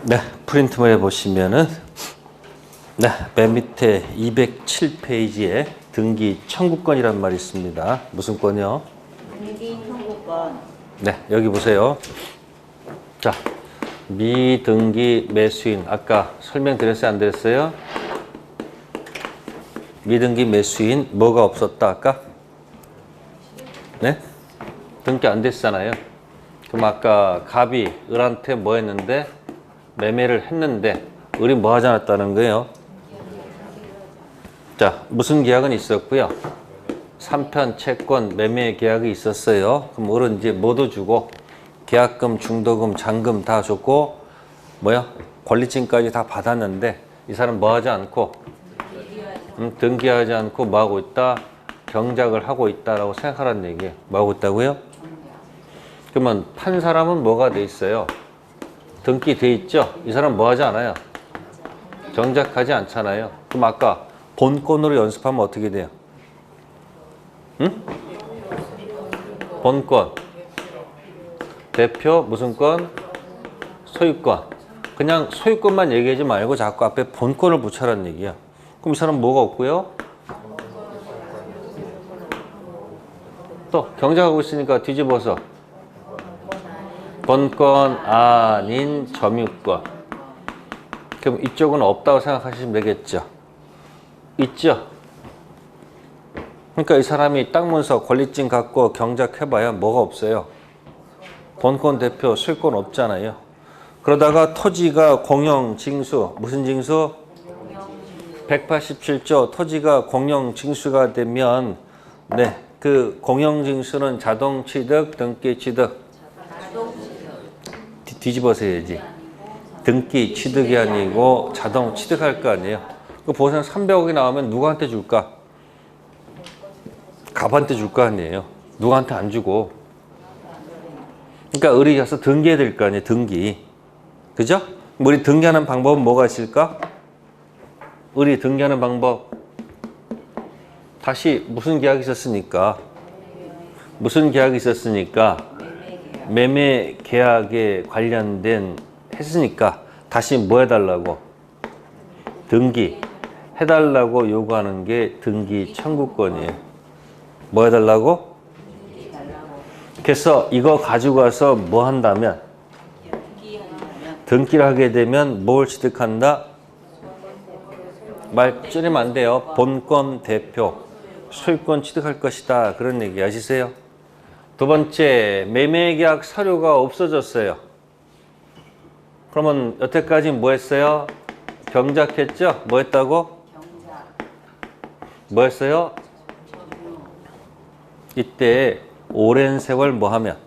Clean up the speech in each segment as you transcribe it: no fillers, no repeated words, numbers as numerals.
네, 프린트물에 보시면은 네, 맨 밑에 207페이지에 등기 청구권이란 말이 있습니다. 무슨 건이요? 등기 청구권. 네, 여기 보세요. 자, 미등기 매수인 아까 설명드렸어요, 안 드렸어요? 미등기 매수인 뭐가 없었다 아까? 네? 등기 안 됐잖아요. 그럼 아까 갑이 을한테 뭐 했는데? 매매를 했는데 을이 뭐 하지 않았다는 거예요? 자, 무슨 계약은 있었고요. 3편 채권 매매 계약이 있었어요. 그럼 을은 이제 뭐도 주고 계약금, 중도금, 잔금 다 줬고 뭐야? 권리증까지 다 받았는데 이 사람 뭐 하지 않고 등기하지 않고 뭐 하고 있다? 경작을 하고 있다라고 생각하라는 얘기예요. 뭐 하고 있다고요? 그러면 판 사람은 뭐가 돼 있어요? 등기돼 있죠? 이 사람 뭐 하지 않아요? 경작하지 않잖아요. 그럼 아까 본권으로 연습하면 어떻게 돼요? 응? 본권. 대표 무슨 권? 소유권. 그냥 소유권만 얘기하지 말고 자꾸 앞에 본권을 붙여라는 얘기야. 그럼 이 사람 뭐가 없고요? 또 경작하고 있으니까 뒤집어서 본권 아닌 점유권. 그럼 이쪽은 없다고 생각하시면 되겠죠. 있죠. 그러니까 이 사람이 땅 문서 권리증 갖고 경작해봐야 뭐가 없어요. 본권 대표 소유권 없잖아요. 그러다가 토지가 공영 징수 무슨 징수? 187조 토지가 공영 징수가 되면 네, 그 공영 징수는 자동 취득, 등기 취득. 뒤집어서 해야지. 등기 취득이 아니고 자동 취득할 거 아니에요. 그 보상 300억이 나오면 누구한테 줄까? 갑한테 줄 거 아니에요. 누구한테 안 주고. 그러니까 을이 가서 등기해야 될 거 아니에요. 등기. 그죠? 우리 등기하는 방법은 뭐가 있을까? 을이 등기하는 방법. 다시 무슨 계약이 있었으니까? 무슨 계약이 있었으니까? 매매 계약에 관련된 했으니까 다시 뭐 해달라고? 등기 해달라고 요구하는 게 등기 청구권이에요. 뭐 해달라고? 그래서 이거 가지고 와서 뭐 한다면? 등기를 하게 되면 뭘 취득한다? 말 줄이면 안 돼요. 본권 대표 소유권 취득할 것이다. 그런 얘기 아시세요? 두 번째, 매매계약 서류가 없어졌어요. 그러면 여태까지 뭐 했어요? 경작했죠? 뭐 했다고? 뭐 했어요? 이때 오랜 세월 뭐 하면?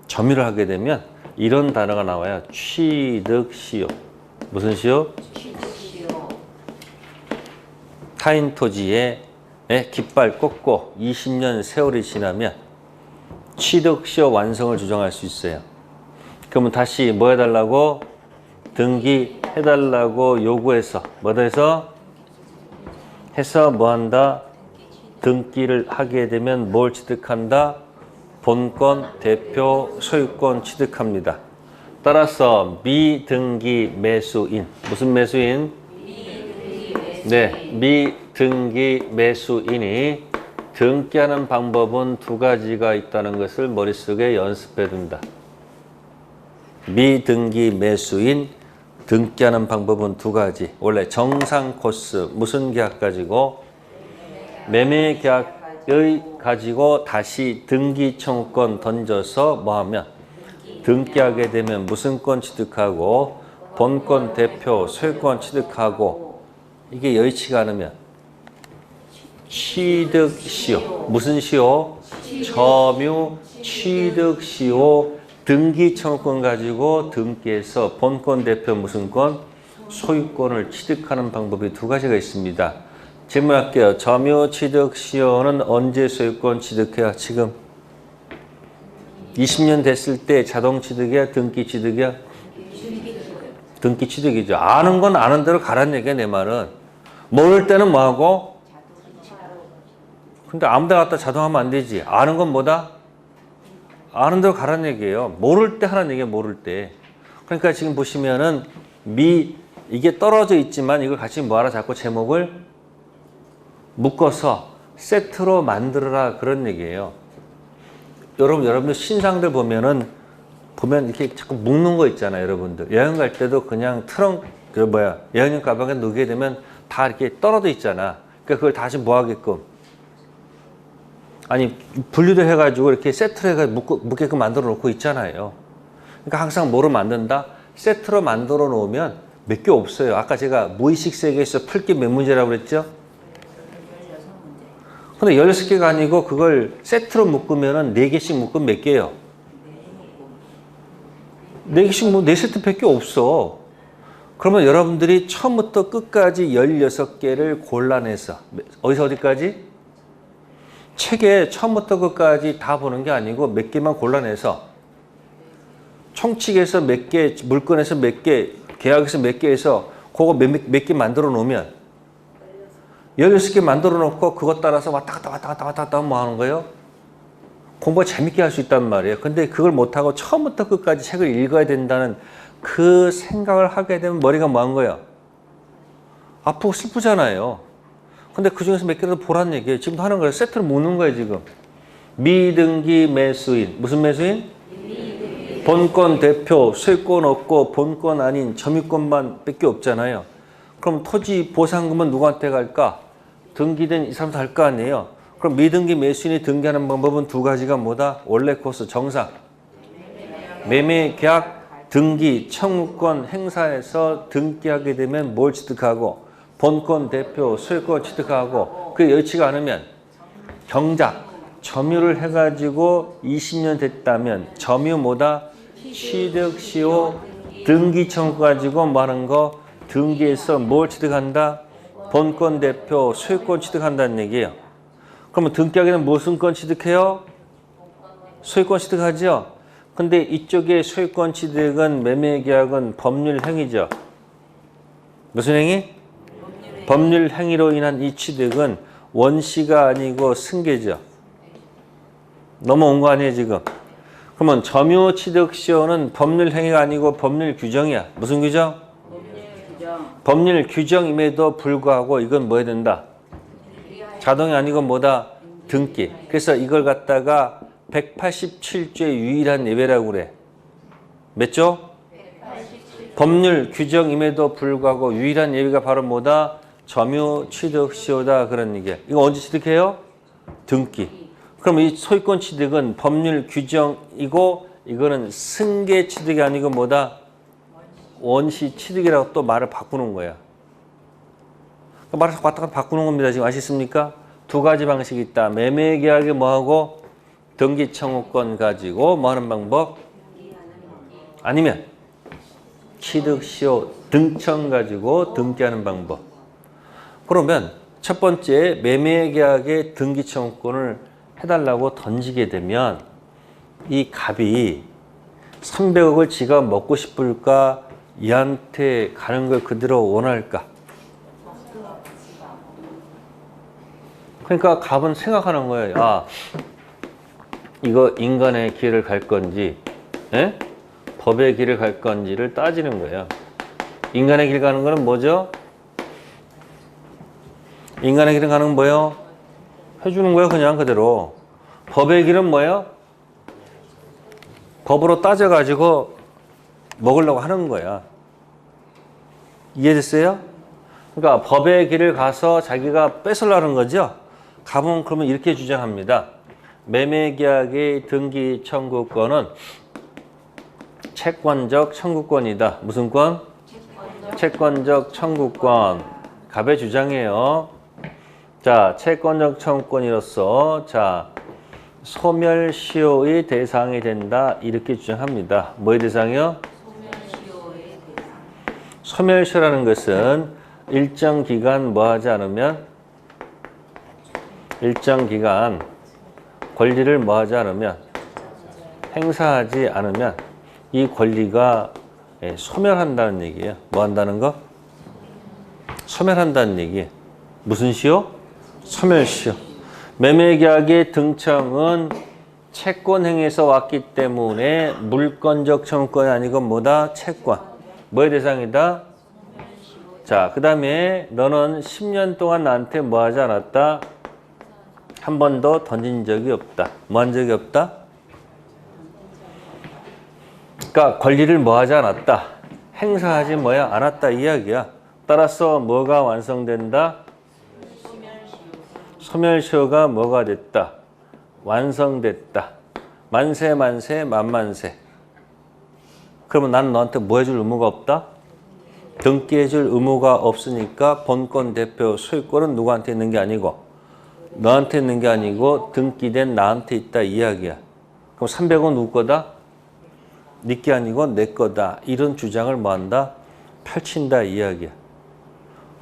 점유를 하게 되면 이런 단어가 나와요. 취득시효. 무슨 시효? 취득시효. 타인 토지에 깃발 꽂고 20년 세월이 지나면 취득시효 완성을 주장할 수 있어요. 그러면 다시 뭐 해달라고? 등기해달라고 요구해서 뭐다 해서? 해서 뭐 한다? 등기를 하게 되면 뭘 취득한다? 본권, 대표, 소유권 취득합니다. 따라서 미등기 매수인. 무슨 매수인? 네, 미등기 매수인이 등기하는 방법은 두 가지가 있다는 것을 머릿속에 연습해 둔다. 미등기 매수인 등기하는 방법은 두 가지. 원래 정상 코스 무슨 계약 가지고? 매매 계약의 가지고 다시 등기 청구권 던져서 뭐 하면? 등기하게 되면 무슨 권 취득하고 본권 대표 소유권 취득하고 이게 여의치가 않으면 취득시효. 무슨 시효? 점유 취득시효. 등기 청구권 가지고 등기해서 본권 대표 무슨 권? 소유권을 취득하는 방법이 두 가지가 있습니다. 질문할게요. 점유 취득시효는 언제 소유권 취득해야? 지금 20년 됐을 때 자동 취득이야? 등기 취득이야? 등기 취득이죠. 아는 건 아는 대로 가라는 얘기야. 내 말은. 모를 때는 뭐하고? 근데 아무 데 갖다 자동하면 안 되지. 아는 건 뭐다? 아는 대로 가라는 얘기예요. 모를 때 하라는 얘기예요. 모를 때. 그러니까 지금 보시면은 이게 떨어져 있지만 이걸 같이 뭐하라 자꾸 제목을 묶어서 세트로 만들어라 그런 얘기예요. 여러분들 신상들 보면 이렇게 자꾸 묶는 거 있잖아요, 여러분들. 여행 갈 때도 그냥 여행용 가방에 넣게 되면 다 이렇게 떨어져 있잖아. 그러니까 그걸 다시 뭐 하게끔. 아니, 분리를 해가지고 이렇게 세트로 해가지고 묶게끔 만들어 놓고 있잖아요. 그러니까 항상 뭐로 만든다? 세트로 만들어 놓으면 몇 개 없어요. 아까 제가 무의식 세계에서 풀기 몇 문제라고 그랬죠? 근데 16개가 아니고 그걸 세트로 묶으면 4개씩 묶으면 몇 개예요? 4개씩 뭐 4세트 밖에 없어. 그러면 여러분들이 처음부터 끝까지 16개를 골라내서 어디서 어디까지? 책에 처음부터 끝까지 다 보는 게 아니고 몇 개만 골라내서 총칙에서 몇 개, 물건에서 몇 개, 계약에서 몇 개 해서 그거 몇 개 만들어 놓으면 16개 만들어 놓고 그것 따라서 왔다 갔다 하면 뭐 하는 거예요? 공부 재밌게 할 수 있단 말이에요. 근데 그걸 못하고 처음부터 끝까지 책을 읽어야 된다는 그 생각을 하게 되면 머리가 뭐 한 거예요? 아프고 슬프잖아요. 근데 그 중에서 몇 개라도 보라는 얘기예요. 지금도 하는 거예요. 세트를 묶는 거예요, 지금. 미등기 매수인. 무슨 매수인? 본권 대표, 세권 없고 본권 아닌 점유권만 밖에 없잖아요. 그럼 토지 보상금은 누구한테 갈까? 등기된 이 사람도 할 거 아니에요. 그럼 미등기 매수인이 등기하는 방법은 두 가지가 뭐다? 원래 코스 정상. 매매 계약 등기 청구권 행사에서 등기하게 되면 뭘 취득하고 본권 대표 소유권 취득하고 그게 여의치가 않으면 경작 점유를 해가지고 20년 됐다면 점유 뭐다? 취득시효 등기 청구 가지고 뭐 하는 거? 등기해서 뭘 취득한다? 본권 대표 소유권 취득한다는 얘기예요. 그러면 등기하기는 무슨 권 취득해요? 소유권 취득하죠. 근데 이쪽에 소유권 취득은 매매계약은 법률 행위죠. 무슨 행위? 법률 행위로 인한 이 취득은 원시가 아니고 승계죠. 넘어온 거 아니에요 지금. 그러면 점유 취득 시효는 법률 행위가 아니고 법률 규정이야. 무슨 규정? 법률 규정임에도 불구하고 이건 뭐 해야 된다? 자동이 아니고 뭐다? 등기. 그래서 이걸 갖다가 187조의 유일한 예외라고 그래. 몇 조? 187조. 법률 규정임에도 불구하고 유일한 예외가 바로 뭐다? 점유 취득 시효다 그런 얘기야. 이거 언제 취득해요? 등기. 그럼 이 소유권 취득은 법률 규정이고 이거는 승계 취득이 아니고 뭐다? 원시 취득이라고 또 말을 바꾸는 거야. 말을 왔다 갔다 바꾸는 겁니다. 지금 아시겠습니까? 두 가지 방식이 있다. 매매계약에 뭐하고 등기 청구권 가지고 뭐하는 방법? 아니면 취득시효 등청 가지고 등기하는 방법. 그러면 첫 번째 매매계약의 등기 청구권을 해달라고 던지게 되면 이 갑이 300억을 지가 먹고 싶을까? 얘한테 가는 걸 그대로 원할까? 그러니까 갑은 생각하는 거예요. 아, 이거 인간의 길을 갈 건지, 법의 길을 갈 건지를 따지는 거예요. 인간의 길 가는 거는 뭐죠? 인간의 길을 가는 건 뭐예요? 해주는 거예요, 그냥 그대로. 법의 길은 뭐예요? 법으로 따져가지고 먹으려고 하는 거야. 이해됐어요? 그러니까 법의 길을 가서 자기가 뺏으려는 거죠. 갑은 그러면 이렇게 주장합니다. 매매계약의 등기 청구권은 채권적 청구권이다. 무슨 권? 채권적 청구권. 갑의 주장이에요. 자, 채권적 청구권으로서 소멸시효의 대상이 된다. 이렇게 주장합니다. 뭐의 대상이요? 소멸시효라는 것은 일정 기간 뭐 하지 않으면 일정 기간 권리를 뭐 하지 않으면 행사하지 않으면 이 권리가 소멸한다는 얘기예요. 뭐 한다는 거? 소멸한다는 얘기. 무슨 시효? 소멸시효. 매매계약의 등청은 채권행위에서 왔기 때문에 물권적 청구권이 아니고 뭐다? 채권. 뭐의 대상이다? 자, 그 다음에 너는 10년 동안 나한테 뭐 하지 않았다? 한 번도 던진 적이 없다. 뭐 한 적이 없다? 그러니까 권리를 뭐 하지 않았다? 행사하지 뭐야? 않았다 이야기야. 따라서 뭐가 완성된다? 소멸시효가 뭐가 됐다? 완성됐다. 만세 만세 만만세. 그러면 나는 너한테 뭐 해줄 의무가 없다? 등기해줄 의무가 없으니까 본권 대표 소유권은 누구한테 있는 게 아니고 너한테 있는 게 아니고 등기된 나한테 있다 이야기야. 그럼 300원 누구 거다? 네 게 아니고 내 거다. 이런 주장을 뭐한다? 펼친다 이야기야.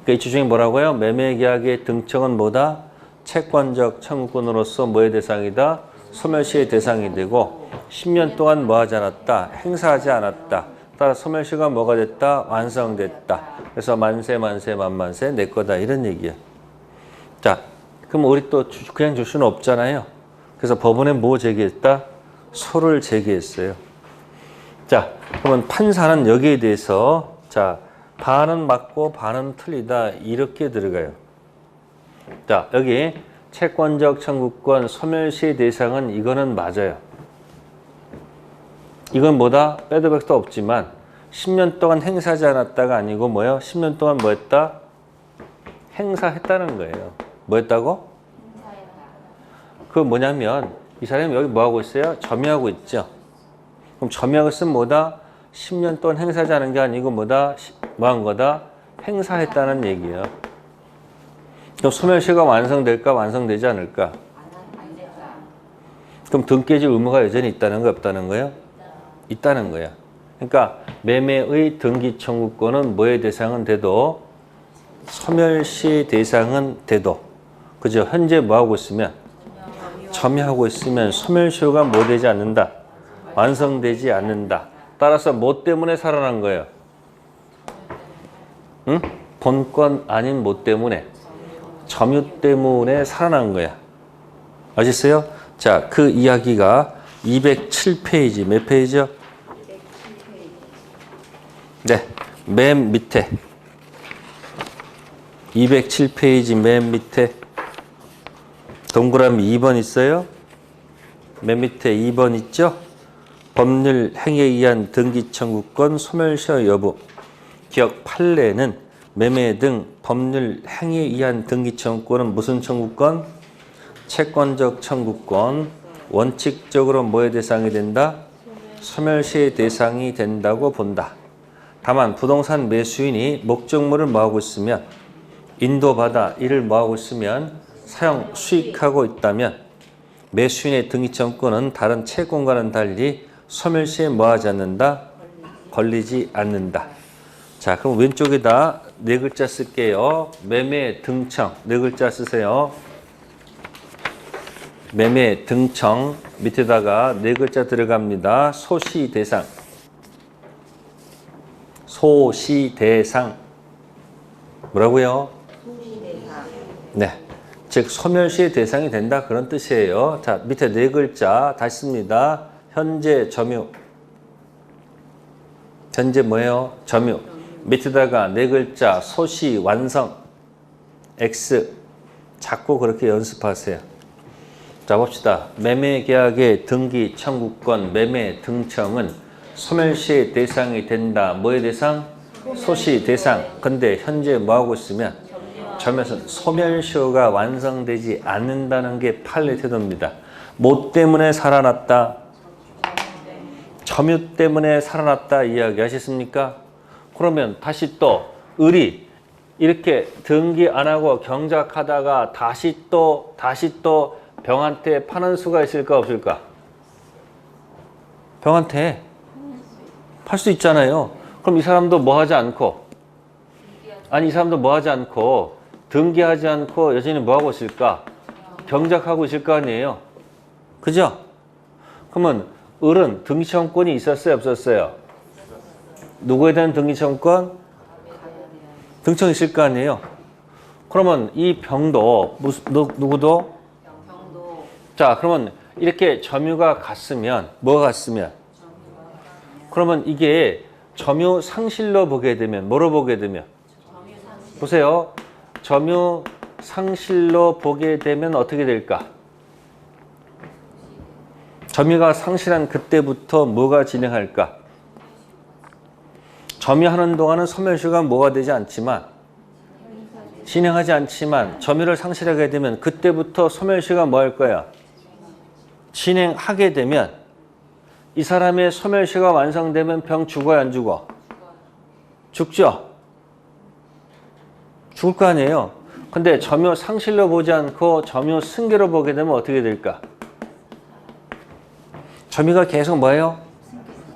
그러니까 이 주장이 뭐라고요? 매매계약의 등청은 뭐다? 채권적 청구권으로서 뭐의 대상이다? 소멸시의 대상이 되고 10년 동안 뭐 하지 않았다? 행사하지 않았다. 따라 소멸시가 뭐가 됐다? 완성됐다. 그래서 만세 만세 만만세 내 거다 이런 얘기야. 자, 그럼 우리 또 그냥 줄 수는 없잖아요. 그래서 법원에 뭐 제기했다? 소를 제기했어요. 자, 그러면 판사는 여기에 대해서 자, 반은 맞고 반은 틀리다 이렇게 들어가요. 자, 여기 채권적 청구권 소멸시의 대상은 이거는 맞아요. 이건 뭐다? 빼도 박도 없지만 10년 동안 행사하지 않았다가 아니고 뭐요? 10년 동안 뭐 했다? 행사했다는 거예요. 뭐 했다고? 그 뭐냐면 이 사람이 여기 뭐 하고 있어요? 점유하고 있죠. 그럼 점유하고 있으면 뭐다? 10년 동안 행사하지 않은 게 아니고 뭐다? 뭐 한 거다? 행사했다는 얘기예요. 그럼 소멸시효가 완성될까? 완성되지 않을까? 그럼 등기해줄 의무가 여전히 있다는 거 없다는 거예요? 있다는 거야. 그러니까 매매의 등기 청구권은 뭐의 대상은 돼도 소멸시 대상은 돼도 그죠? 현재 뭐 하고 있으면 점유하고 있으면 소멸시효가 뭐 되지 않는다? 완성되지 않는다. 따라서 뭐 때문에 살아난 거예요? 응? 본권 아닌 뭐 때문에? 점유 때문에 살아난 거야. 아셨어요? 자, 그 이야기가 207페이지 몇 페이지요? 네, 맨 밑에 207페이지 맨 밑에 동그라미 2번 있어요? 맨 밑에 2번 있죠? 법률 행위에 의한 등기 청구권 소멸시효 여부 기억 판례는 매매 등 법률 행위에 의한 등기 청구권은 무슨 청구권? 채권적 청구권 원칙적으로 뭐의 대상이 된다? 소멸시의 대상이 된다고 본다. 다만 부동산 매수인이 목적물을 뭐하고 있으면 인도받아 이를 뭐하고 있으면 사용 수익하고 있다면 매수인의 등기 청구권은 다른 채권과는 달리 소멸시에 뭐하지 않는다? 걸리지 않는다. 자, 그럼 왼쪽에다 네 글자 쓸게요. 매매 등청 네 글자 쓰세요. 매매 등청 밑에다가 네 글자 들어갑니다. 소시 대상. 소시 대상. 뭐라고요? 소시 대상. 네. 즉 소멸시의 대상이 된다 그런 뜻이에요. 자, 밑에 네 글자 다시 씁니다. 현재 점유. 현재 뭐예요? 점유. 밑에다가 네 글자 소시 완성. X. 자꾸 그렇게 연습하세요. 자, 봅시다. 매매계약의 등기 청구권 매매 등청은 소멸시의 대상이 된다. 뭐의 대상? 소시 대상. 근데 현재 뭐하고 있으면 점에서 소멸시효가 완성되지 않는다는 게 판례 태도입니다. 뭐 때문에 살아났다? 점유 때문에 살아났다 이야기 하셨습니까? 그러면 다시 또 을이 이렇게 등기 안 하고 경작하다가 다시 또 병한테 파는 수가 있을까 없을까? 병한테 팔 수 있잖아요. 그럼 이 사람도 뭐 하지 않고 이 사람도 뭐 하지 않고 등기하지 않고 여전히 뭐 하고 있을까? 경작하고 있을 거 아니에요. 그죠? 그러면 을은 등기청구권이 있었어요 없었어요? 누구에 대한 등기청구권? 등청 있을 거 아니에요. 그러면 이 병도 누구도? 자, 그러면 이렇게 점유가 같으면 뭐가 같으면 그러면 이게 점유 상실로 보게 되면 뭐로 보게 되면 보세요. 점유 상실로 보게 되면 어떻게 될까? 점유가 상실한 그때부터 뭐가 진행할까? 점유하는 동안은 소멸시효가 뭐가 되지 않지만 진행하지 않지만 점유를 상실하게 되면 그때부터 소멸시효가 뭐 할 거야? 진행하게 되면 이 사람의 소멸시효가 완성되면 병 죽어야 안 죽어? 죽죠? 죽을 거 아니에요. 근데 점유 상실로 보지 않고 점유 승계로 보게 되면 어떻게 될까? 점유가 계속 뭐예요?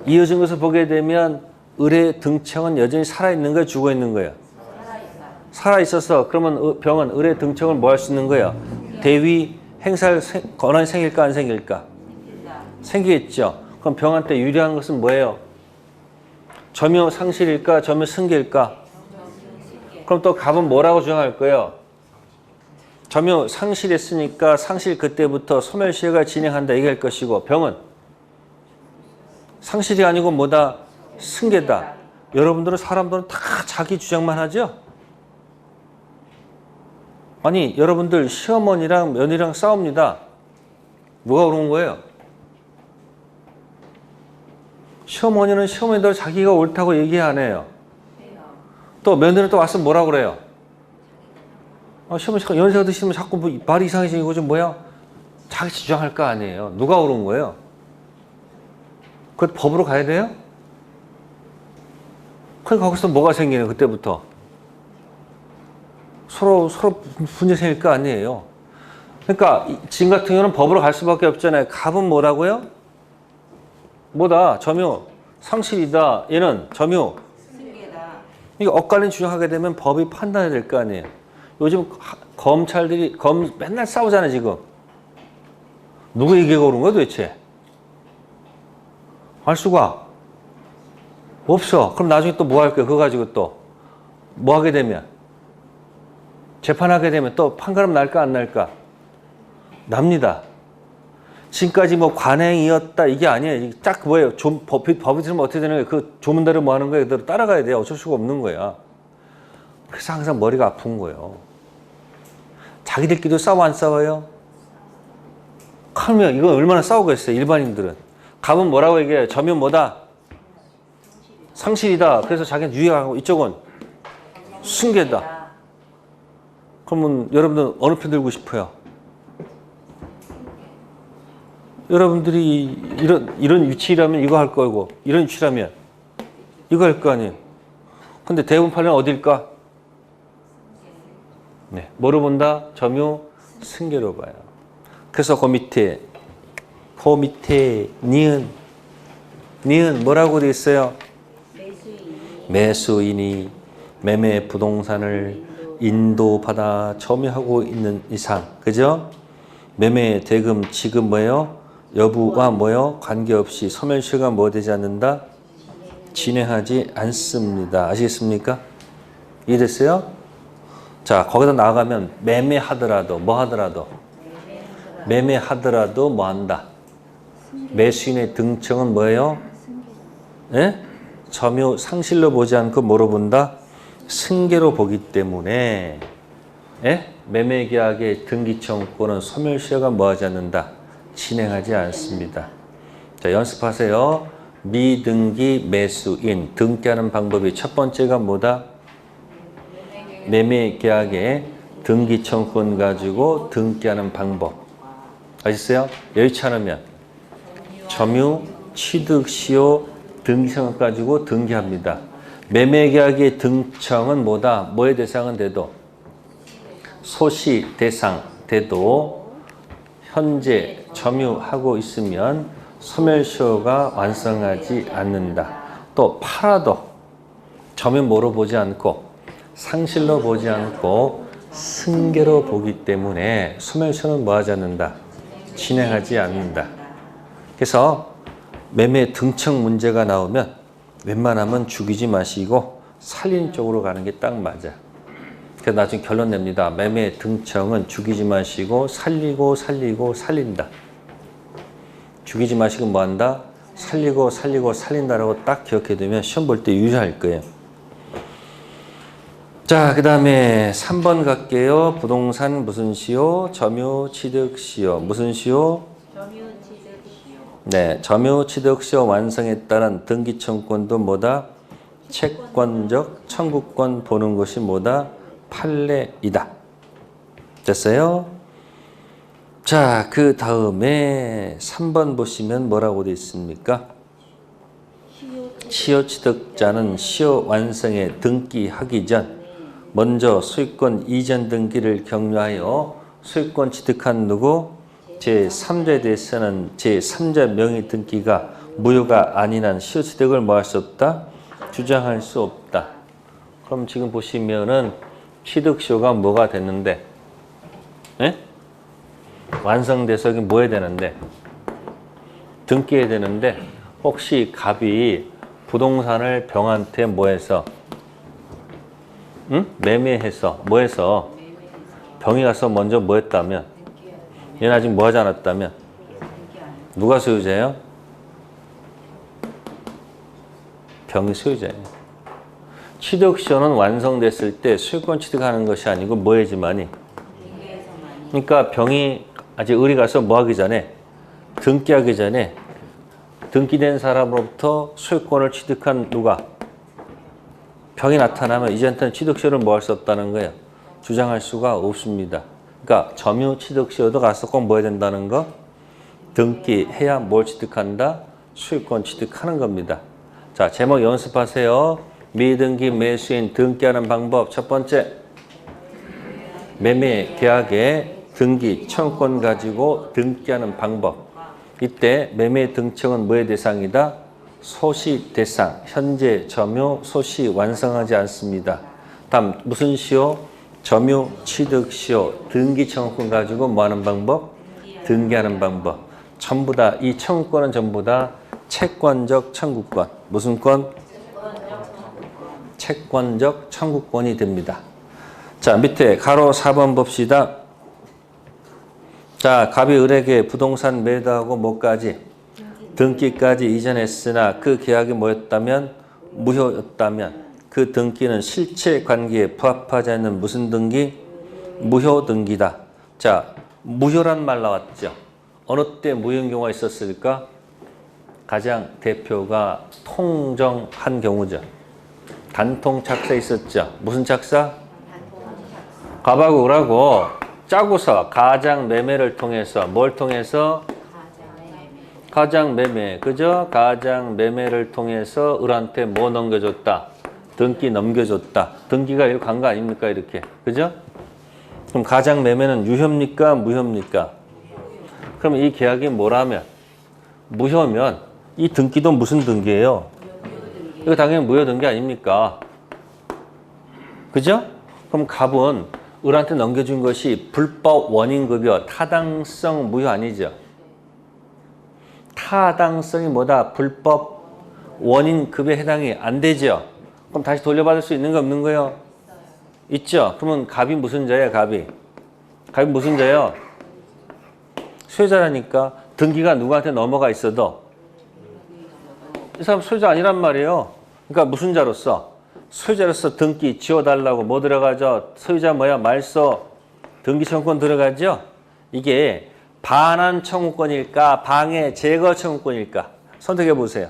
이어진 것을 보게 되면 을의 등청은 여전히 살아있는 거야? 죽어있는 거야? 살아있어서 그러면 병은 을의 등청을 뭐 할 수 있는 거야? 대위 행사할 권한이 생길까 안 생길까? 생기겠죠. 그럼 병한테 유리한 것은 뭐예요? 점유 상실일까? 점유 승계일까? 그럼 또 갑은 뭐라고 주장할 거예요? 점유 상실했으니까 상실 그때부터 소멸시효가 진행한다 얘기할 것이고 병은 상실이 아니고 뭐다? 승계다. 여러분들은 사람들은 다 자기 주장만 하죠? 아니 여러분들 시어머니랑 며느리랑 싸웁니다. 뭐가 그런 거예요? 시어머니는 시어머니대로 자기가 옳다고 얘기 안 해요. 또 며느리는 또 와서 뭐라 그래요? 시어머니 연세가 드시면 자꾸 뭐 말이 이상해지고 이거 좀 뭐야? 자기 주장할 거 아니에요. 누가 옳은 거예요? 그 법으로 가야 돼요? 그러니까 거기서 뭐가 생기는 그때부터 서로 분쟁 생길 거 아니에요. 그러니까 지금 같은 경우는 법으로 갈 수밖에 없잖아요. 갑은 뭐라고요? 뭐다? 점유 상실이다. 얘는 점유 승계다. 이게 엇갈린 주장하게 되면 법이 판단해야 될 거 아니에요. 요즘 검찰들이 맨날 싸우잖아요 지금. 누구 얘기가 옳은 거야 도대체? 알 수가 없어. 그럼 나중에 또 뭐 할 거야? 그거 가지고 또 뭐 하게 되면 재판하게 되면 또 판가름 날까 안 날까? 납니다. 지금까지 뭐 관행이었다 이게 아니에요. 이게 딱 뭐예요? 법이 들으면 어떻게 되는 거예요? 그 조문대로 뭐 하는 거예요? 그대로 따라가야 돼요. 어쩔 수가 없는 거야. 그래서 항상 머리가 아픈 거예요. 자기들끼리도 싸워 안 싸워요? 그러면 이거 얼마나 싸우겠어요? 일반인들은. 갑은 뭐라고 얘기해요? 점유 뭐다? 상실이다. 그래서 자기는 유예하고 이쪽은 승계다. 그러면 여러분들 어느 편 들고 싶어요? 여러분들이 이런 위치라면 이거 할 거고 이런 위치라면 이거 할 거 아니에요. 근데 대부분 판례는 어딜까? 네, 뭐로 본다? 점유 승계로 봐요. 그래서 그 밑에 니은 뭐라고 돼 있어요? 매수인이 매매 부동산을 인도받아 점유하고 있는 이상, 그죠? 매매 대금 지급 뭐예요? 여부와 뭐예요? 관계없이 소멸시효가 뭐 되지 않는다? 진행하지 않습니다. 아시겠습니까? 이해됐어요? 자, 거기다 나아가면 매매하더라도 뭐 하더라도 매매하더라도 뭐 한다? 매수인의 등청은 뭐예요? 예? 점유 상실로 보지 않고 뭐로 본다? 승계로 보기 때문에 예? 매매계약의 등기청구는 소멸시효가 뭐하지 않는다? 진행하지 않습니다. 자, 연습하세요. 미등기 매수인 등기하는 방법이 첫 번째가 뭐다? 매매계약의 등기청구권 가지고 등기하는 방법. 아셨어요? 여의치 않으면 점유, 취득시효, 등기청을 가지고 등기합니다. 매매계약의 등청은 뭐다? 뭐의 대상은 돼도 소시 대상 돼도 현재 점유하고 있으면 소멸시효가 완성하지 않는다. 또 팔아도 점유 뭐로 보지 않고 상실로 보지 않고 승계로 보기 때문에 소멸시효는 뭐하지 않는다? 진행하지 않는다. 그래서 매매 등청 문제가 나오면 웬만하면 죽이지 마시고 살리는 쪽으로 가는 게 딱 맞아. 그래서 나중에 결론 냅니다. 매매 등청은 죽이지 마시고 살린다. 죽이지 마시고 뭐 한다? 살리고 살리고 살린다라고 딱 기억해 두면 시험 볼 때 유리할 거예요. 자, 그 다음에 3번 갈게요. 부동산 무슨 시효? 점유 취득 시효. 무슨 시효? 점유취득시효. 네, 점유 취득 시효 완성에 따른 등기 청구권도 뭐다? 채권적 청구권 보는 것이 뭐다? 판례이다. 됐어요? 자, 그 다음에 3번 보시면 뭐라고 되어 있습니까? 시효 취득자는 시효 완성에 등기하기 전 먼저 소유권 이전 등기를 격려하여 소유권 취득한 누구? 제3자에 대해서는 제3자 명의 등기가 무효가 아닌 한 시효 취득을 뭐 할 수 없다? 주장할 수 없다. 그럼 지금 보시면은 취득시효가 뭐가 됐는데? 예? 완성돼서 이게 뭐 해야 되는데? 등기해야 되는데 혹시 갑이 부동산을 병한테 뭐 해서 응? 매매해서 뭐 해서 병이 가서 먼저 뭐 했다면 얘는 아직 뭐 하지 않았다면 누가 소유자예요? 병이 소유자예요. 취득시효는 완성됐을 때 소유권 취득하는 것이 아니고 뭐 해지만이 그러니까 병이 아직 을이 가서 뭐 하기 전에 등기하기 전에 등기된 사람으로부터 소유권을 취득한 누가 병이 나타나면 이제부터는 취득시효를 뭐 할 수 없다는 거예요. 주장할 수가 없습니다. 그러니까 점유 취득시효도 가서 꼭 뭐 해야 된다는 거? 등기해야 뭘 취득한다? 소유권 취득하는 겁니다. 자, 제목 연습하세요. 미등기 매수인 등기하는 방법. 첫 번째, 매매 계약에 등기 청구권 가지고 등기하는 방법. 이때 매매 등청은 뭐의 대상이다? 소시 대상. 현재 점유 소시 완성하지 않습니다. 다음 무슨 시효? 점유 취득 시효. 등기 청구권 가지고 뭐 하는 방법? 등기하는 방법. 전부 다 이 청구권은 전부 다 채권적 청구권. 무슨 권? 채권적 청구권이 됩니다. 자, 밑에 가로 4번 봅시다. 자, 갑이 을에게 부동산 매도하고 뭐까지? 등기까지 이전했으나 그 계약이 뭐였다면? 무효였다면 그 등기는 실체 관계에 부합하지 않는 무슨 등기? 무효 등기다. 자, 무효란 말 나왔죠. 어느 때 무효인 경우가 있었을까? 가장 대표가 통정한 경우죠. 단통 착사 있었죠. 무슨 착사? 갑하고 을하고 짜고서 가장 매매를 통해서 뭘 통해서? 가장 매매. 그죠? 가장 매매를 통해서 을한테 뭐 넘겨줬다? 등기 넘겨줬다. 등기가 이렇게 간 거 아닙니까? 이렇게. 그죠? 그럼 가장 매매는 유효입니까? 무효입니까? 그럼 이 계약이 뭐라면? 무효면 이 등기도 무슨 등기예요? 이거 당연히 무효 등기 아닙니까? 그죠? 그럼 갑은 을한테 넘겨준 것이 불법 원인급여 타당성 무효 아니죠? 타당성이 뭐다? 불법 원인급여에 해당이 안 되죠? 그럼 다시 돌려받을 수 있는 거 없는 거예요? 있죠? 그러면 갑이 무슨 자예요? 갑이 무슨 자예요? 소유자라니까. 등기가 누구한테 넘어가 있어도 이 사람 소유자 아니란 말이에요. 그러니까 무슨 자로서? 소유자로서 등기 지워달라고 뭐 들어가죠? 소유자 뭐야? 말소 등기 청구권 들어가죠? 이게 반환 청구권일까? 방해 제거 청구권일까? 선택해 보세요.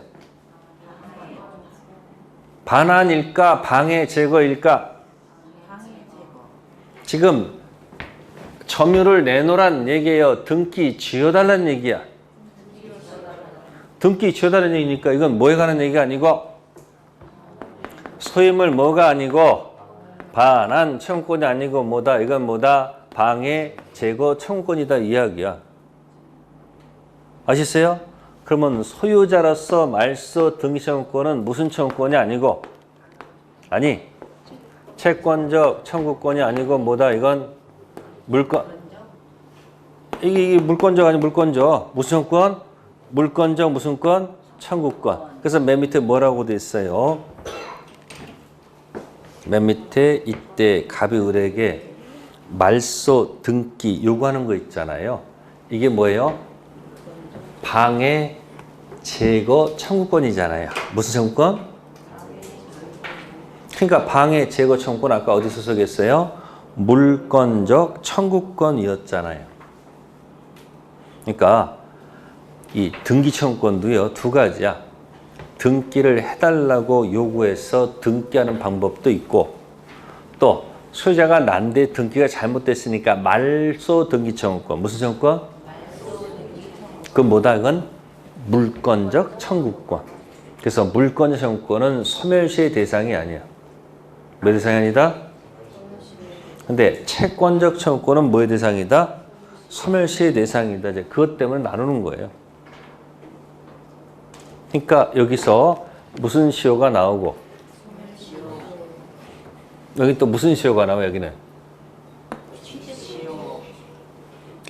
반환일까? 방해 제거일까? 지금 점유를 내놓으란 얘기예요. 등기 지워달라는 얘기야. 등기 지워달라는 얘기니까 이건 뭐에 관한 얘기가 아니고 소유물 뭐가 아니고 반환 청구권이 아니고 뭐다? 이건 뭐다? 방해 제거 청구권이다 이야기야. 아시세요? 그러면 소유자로서 말소 등기 청구권은 무슨 청구권이 아니고 아니 채권적 청구권이 아니고 뭐다? 이건 물권. 이게 물권적 아니 물권적. 무슨 청구권? 물권적 무슨 권? 청구권. 그래서 맨 밑에 뭐라고 돼 있어요? 맨 밑에 이때 갑이 을에게 말소 등기 요구하는 거 있잖아요. 이게 뭐예요? 방해 제거 청구권이잖아요. 무슨 청구권? 그러니까 방해 제거 청구권 아까 어디 소속했어요? 물권적 청구권이었잖아요. 그러니까 이 등기 청구권도요, 두 가지야. 등기를 해달라고 요구해서 등기하는 방법도 있고, 또 소유자가 난데 등기가 잘못됐으니까 말소 등기 청구권. 무슨 청구권? 그 뭐다? 이건 물권적 청구권. 그래서 물권적 청구권은 소멸시의 대상이 아니야. 뭐 대상이 아니다? 근데 채권적 청구권은 뭐의 대상이다? 소멸시의 대상이다. 이제 그것 때문에 나누는 거예요. 그러니까 여기서 무슨 시효가 나오고, 여기 또 무슨 시효가 나와? 여기는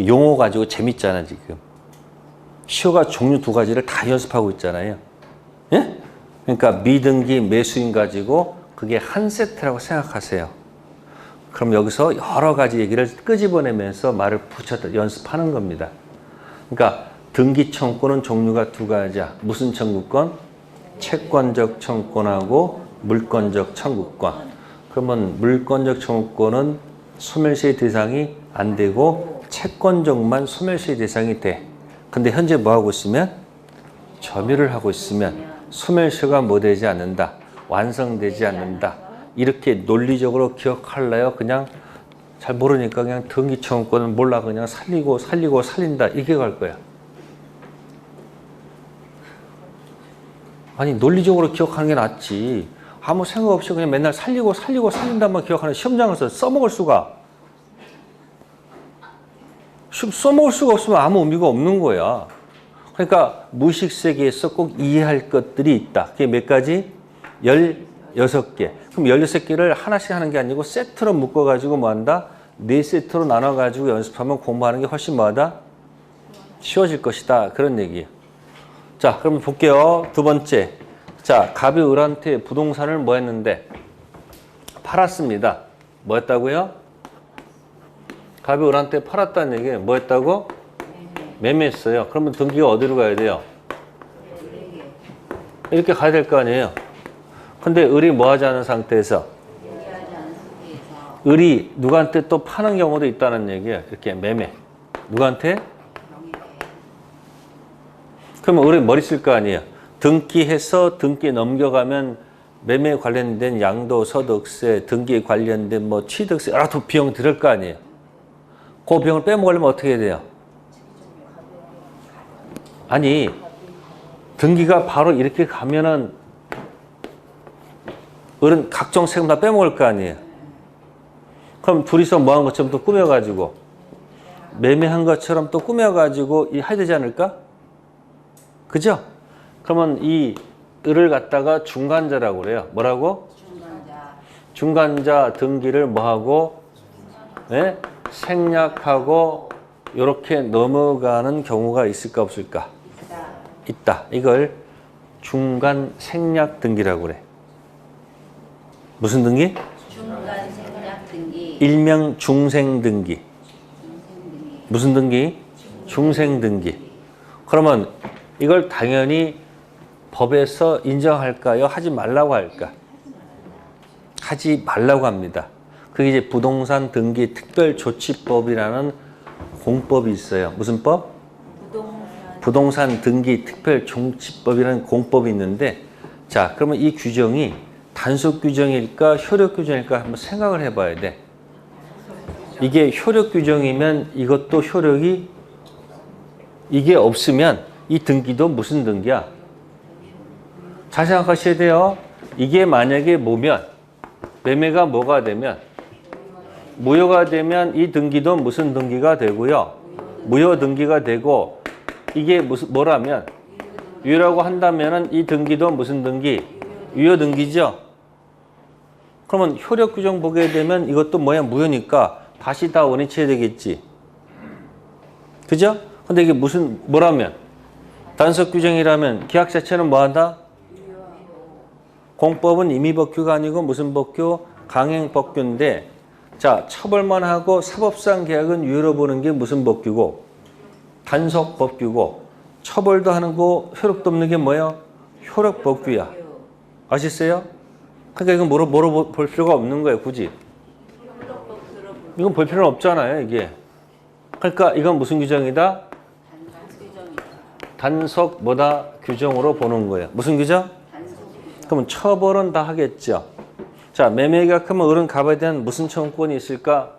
용어 가지고 재밌잖아 지금. 시효가 종류 두 가지를 다 연습하고 있잖아요. 예? 그러니까 미등기 매수인 가지고 그게 한 세트라고 생각하세요. 그럼 여기서 여러 가지 얘기를 끄집어내면서 말을 붙여서 연습하는 겁니다. 그러니까 등기 청구권은 종류가 두 가지야. 무슨 청구권? 채권적 청구권하고 물권적 청구권. 그러면 물권적 청구권은 소멸시의 대상이 안 되고 채권적만 소멸시의 대상이 돼. 근데 현재 뭐 하고 있으면? 점유를 하고 있으면 소멸시효가 뭐 되지 않는다. 완성되지 않는다. 이렇게 논리적으로 기억할래요? 그냥 잘 모르니까 그냥 등기 청구권은 몰라. 그냥 살린다. 이게 갈 거야. 아니 논리적으로 기억하는 게 낫지. 아무 생각 없이 그냥 맨날 살린다만 기억하는 시험장에서 써먹을 수가 없으면 아무 의미가 없는 거야. 그러니까 무의식 세계에서 꼭 이해할 것들이 있다. 그게 몇 가지? 16개. 그럼 16개를 하나씩 하는 게 아니고 세트로 묶어가지고 뭐 한다? 4세트로 나눠가지고 연습하면 공부하는 게 훨씬 뭐하다? 쉬워질 것이다. 그런 얘기예요. 자, 그럼 볼게요. 두 번째. 자, 갑이 을한테 부동산을 뭐 했는데? 팔았습니다. 뭐 했다고요? 갑이 을한테 팔았다는 얘기예요. 뭐 했다고? 매매했어요. 그러면 등기가 어디로 가야 돼요? 이렇게 가야 될 거 아니에요. 근데 을이 뭐 하지 않은 상태에서? 을이 누구한테 또 파는 경우도 있다는 얘기예요. 이렇게 매매. 누구한테? 그러면 을이 머리 쓸 거 아니에요. 등기해서 등기 넘겨가면 매매에 관련된 양도소득세, 등기에 관련된 뭐 취득세 여러 비용 들을 거 아니에요. 그 비용을 빼먹으려면 어떻게 해야 돼요? 아니 등기가 바로 이렇게 가면은 을은 각종 세금 다 빼먹을 거 아니에요. 그럼 둘이서 뭐 한 것처럼 또 꾸며가지고 매매한 것처럼 또 꾸며가지고 해야 되지 않을까? 그죠? 그러면 이 을을 갖다가 중간자라고 그래요. 뭐라고? 중간자 등기를 뭐하고? 네? 생략하고 이렇게 넘어가는 경우가 있을까 없을까? 있다. 이걸 중간 생략 등기라고 그래. 무슨 등기? 중간 생략 등기. 일명 중생 등기. 무슨 등기? 중생 등기. 그러면 이걸 당연히 법에서 인정할까요? 하지 말라고 할까? 하지 말라고 합니다. 그게 이제 부동산 등기 특별조치법이라는 공법이 있어요. 무슨 법? 부동산 등기 특별조치법이라는 공법이 있는데, 자, 그러면 이 규정이 단속 규정일까 효력 규정일까 한번 생각을 해봐야 돼. 이게 효력 규정이면 이것도 효력이, 이게 없으면 이 등기도 무슨 등기야? 잘 생각하셔야 돼요. 이게 만약에 뭐면, 매매가 뭐가 되면, 무효가 되면 이 등기도 무슨 등기가 되고요. 무효 등기가 되고, 이게 뭐라면, 유효라고 한다면은 이 등기도 무슨 등기? 유효 등기죠? 그러면 효력 규정 보게 되면 이것도 뭐야? 무효니까 다시 다 원위치해야 되겠지. 그죠? 근데 이게 뭐라면? 단속 규정이라면 계약 자체는 뭐 한다? 공법은 임의법규가 아니고 무슨 법규? 강행법규인데, 자, 처벌만 하고 사법상 계약은 유효로 보는 게 무슨 법규고? 단속법규고, 처벌도 하는 거 효력도 없는 게 뭐예요? 효력법규야. 아시겠어요? 그러니까 이건 뭐로 볼 필요가 없는 거예요, 굳이. 이건 볼 필요는 없잖아요, 이게. 그러니까 이건 무슨 규정이다? 단속 뭐다? 규정으로 보는 거예요. 무슨 규정? 그러면 처벌은 다 하겠죠. 자, 매매계약하면 을은 갑에 대한 무슨 청구권이 있을까?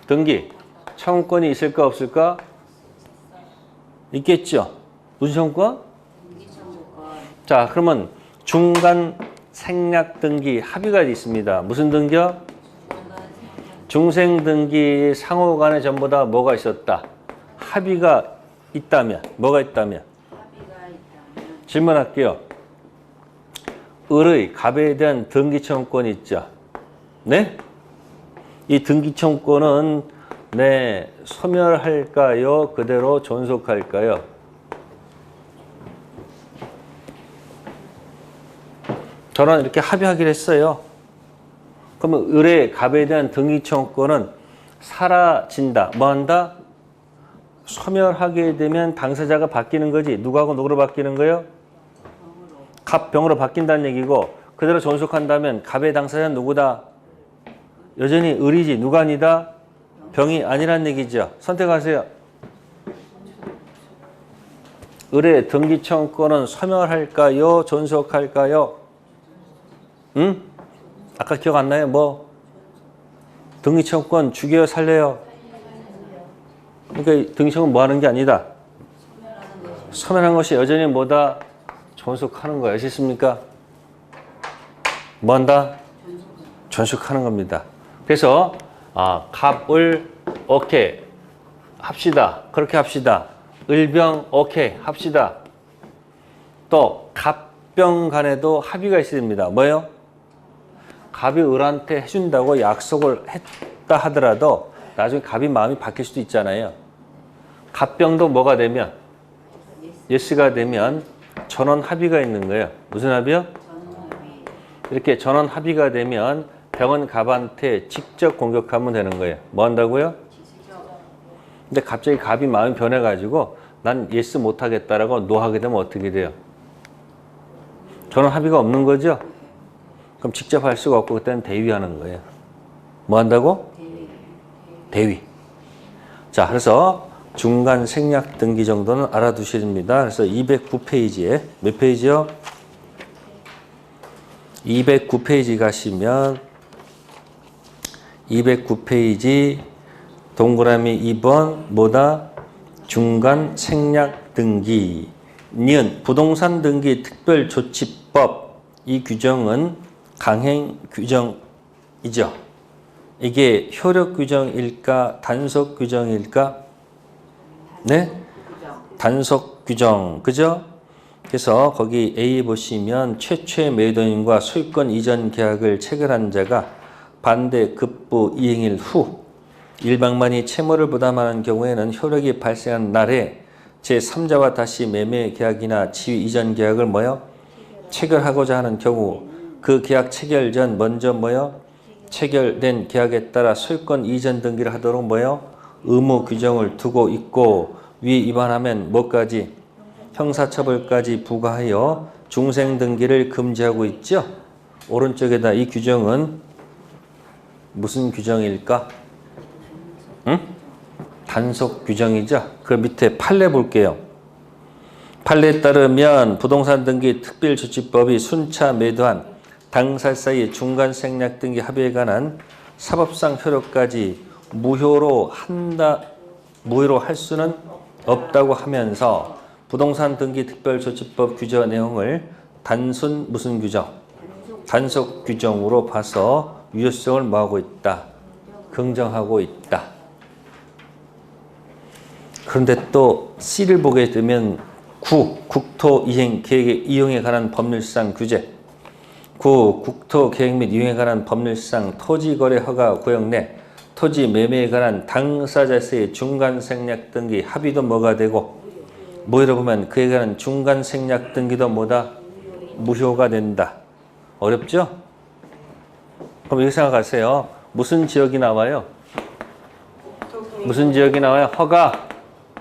등기. 청구권이 있을까 없을까? 있겠죠. 무슨 청구권? 자, 그러면 중간 생략 등기 합의가 있습니다. 무슨 등기요? 중생 등기 상호 간에 전부 다 뭐가 있었다? 합의가 있다면, 뭐가 있다면? 질문할게요. 을의 갑에 대한 등기 청구권이 있죠. 네? 이 등기 청구권은 네, 소멸할까요? 그대로 존속할까요? 저는 이렇게 합의하기로 했어요. 그러면 을의 갑에 대한 등기 청구권은 사라진다. 뭐 한다? 소멸하게 되면 당사자가 바뀌는 거지. 누구하고 누구로 바뀌는 거예요? 갑, 병으로 바뀐다는 얘기고 그대로 존속한다면 갑의 당사자는 누구다? 여전히 을이지. 누가 아니다? 병이 아니란 얘기죠. 선택하세요. 을의 등기 청구권은 소멸할까요? 존속할까요? 응? 아까 기억 안 나요? 뭐? 등기 청구권 죽여요? 살려요? 그러니까 등기 청구권 뭐 하는 게 아니다. 소멸한 것이 여전히 뭐다? 존속하는 거예요. 아시겠습니까? 뭐 한다? 존속하는 겁니다. 그래서 갑을 오케이 합시다. 그렇게 합시다. 을병 오케이 합시다. 또 갑병 간에도 합의가 있어야 됩니다. 뭐예요? 갑이 을한테 해준다고 약속을 했다 하더라도 나중에 갑이 마음이 바뀔 수도 있잖아요. 갑병도 뭐가 되면 예스가 되면 전원 합의가 있는 거예요. 무슨 합의요? 이렇게 전원 합의가 되면 병은 갑한테 직접 공격하면 되는 거예요. 뭐 한다고요? 근데 갑자기 갑이 마음이 변해가지고 난 예스 못하겠다라고 노하게 되면 어떻게 돼요? 전원 합의가 없는 거죠? 그럼 직접 할 수가 없고 그때는 대위하는 거예요. 뭐 한다고? 대위. 자, 그래서 중간 생략 등기 정도는 알아두셔야 됩니다. 그래서 209페이지에 몇 페이지요? 209페이지 가시면 209페이지 동그라미 2번 뭐다? 중간 생략 등기. 니은 부동산 등기 특별조치법. 이 규정은 강행 규정이죠. 이게 효력 규정일까? 단속 규정일까? 네? 단속 규정. 그죠? 그래서 거기 A 보시면 최초의 매도인과 소유권 이전 계약을 체결한 자가 반대 급부 이행일 후 일방만이 채무를 부담하는 경우에는 효력이 발생한 날에 제3자와 다시 매매 계약이나 지위 이전 계약을 뭐요? 체결하고자 하는 경우 그 계약 체결 전 먼저 뭐요? 체결된 계약에 따라 소유권 이전 등기를 하도록 뭐요? 의무 규정을 두고 있고 위 위반하면 뭐까지? 형사처벌까지 부과하여 중생 등기를 금지하고 있죠. 오른쪽에다 이 규정은 무슨 규정일까? 응? 단속 규정이죠. 그 밑에 판례 볼게요. 판례에 따르면 부동산 등기 특별조치법이 순차 매도한 당사 사이 중간 생략 등기 합의에 관한 사법상 효력까지 무효로 할 수는 없다고 하면서 부동산 등기 특별조치법 규정 내용을 단순 무슨 규정? 단속 규정으로 봐서 유효성을 뭐하고 있다? 긍정하고 있다. 그런데 또 C를 보게 되면 국토 이행 계획의 이용에 관한 법률상 규제, 국토 계획 및 이용에 관한 법률상 토지거래 허가 구역 내 토지 매매에 관한 당사자세의 중간 생략 등기 합의도 뭐가 되고 무효로 보면 그에 관한 중간 생략 등기도 뭐다? 무효가 된다. 어렵죠? 그럼 이렇게 생각하세요. 무슨 지역이 나와요? 무슨 지역이 나와요? 허가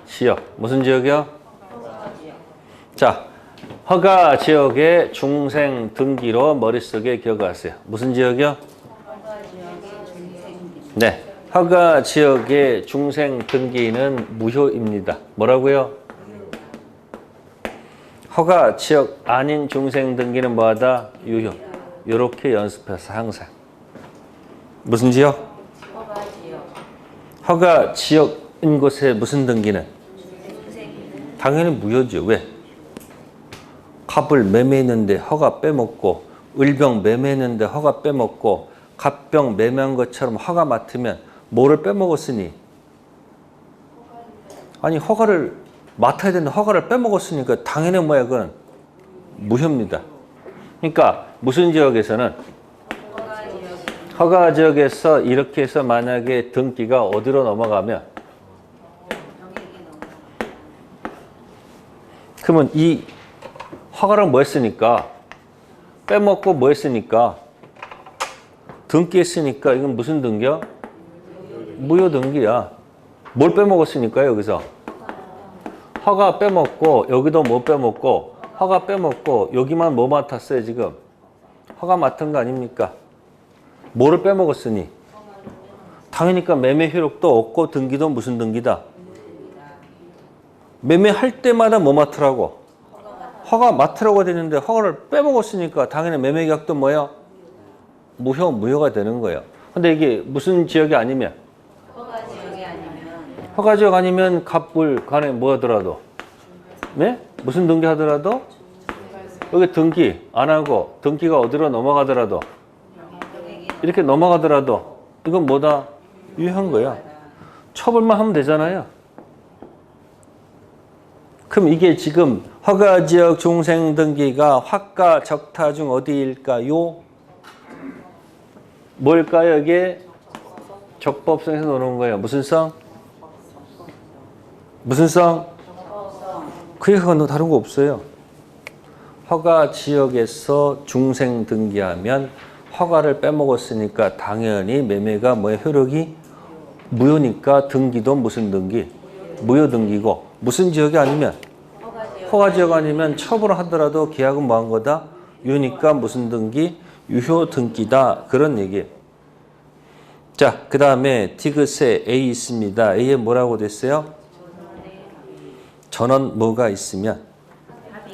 지역. 무슨 지역이요? 자, 허가 지역의 중생 등기로 머릿속에 기억하세요. 무슨 지역이요? 허가 지역의 중생 네. 허가 지역의 중생 등기는 무효입니다. 뭐라고요? 허가 지역 아닌 중생 등기는 뭐하다? 유효. 이렇게 연습해서 항상. 무슨 지역? 허가 지역 허가 지역인 곳에 무슨 등기는? 당연히 무효죠. 왜? 갑을 매매했는데 허가 빼먹고, 을병 매매했는데 허가 빼먹고, 갑병 매매한 것처럼 허가 맡으면 뭐를 빼먹었으니? 아니 허가를 맡아야 되는데 허가를 빼먹었으니까 당연히 뭐야? 그건 무효입니다. 그러니까 무슨 지역에서는 허가 지역에서 이렇게 해서 만약에 등기가 어디로 넘어가면 그러면 이 허가를 뭐 했으니까 빼먹고 뭐 했으니까 등기했으니까 이건 무슨 등기야? 무효 등기야. 뭘 빼먹었으니까요, 여기서? 허가 빼먹고 여기도 뭐 빼먹고 허가 빼먹고 여기만 뭐 맡았어요, 지금? 허가 맡은 거 아닙니까? 뭐를 빼먹었으니? 당연히니까 매매 효력도 없고 등기도 무슨 등기다? 매매할 때마다 뭐 맡으라고? 허가 맡으라고 되는데 허가를 빼먹었으니까 당연히 매매 계약도 뭐야? 무효가 되는 거예요. 근데 이게 무슨 지역이 아니면? 허가 지역이 아니면 허가 지역 아니면 갑을 간에 뭐 하더라도 네? 무슨 등기 하더라도 여기 등기 안 하고 등기가 어디로 넘어가더라도 이렇게 넘어가더라도 이건 뭐다? 유효한 거야. 처벌만 하면 되잖아요. 그럼 이게 지금 허가지역 중생 등기가 확가 적타 중 어디일까요? 뭘까요? 이게 적법성에서 노는 거예요. 무슨 성? 무슨 성? 그게 다른 거 없어요. 허가 지역에서 중생 등기하면 허가를 빼먹었으니까 당연히 매매가 뭐의 효력이 무효니까 등기도 무슨 등기? 무효 등기고 무슨 지역이 아니면 허가 지역 아니면 처벌하더라도 계약은 뭐 한 거다? 유효니까 무슨 등기? 유효 등기다. 그런 얘기예요. 자, 그 다음에 디귿에 A 있습니다. A에 뭐라고 됐어요? 전원 뭐가 있으면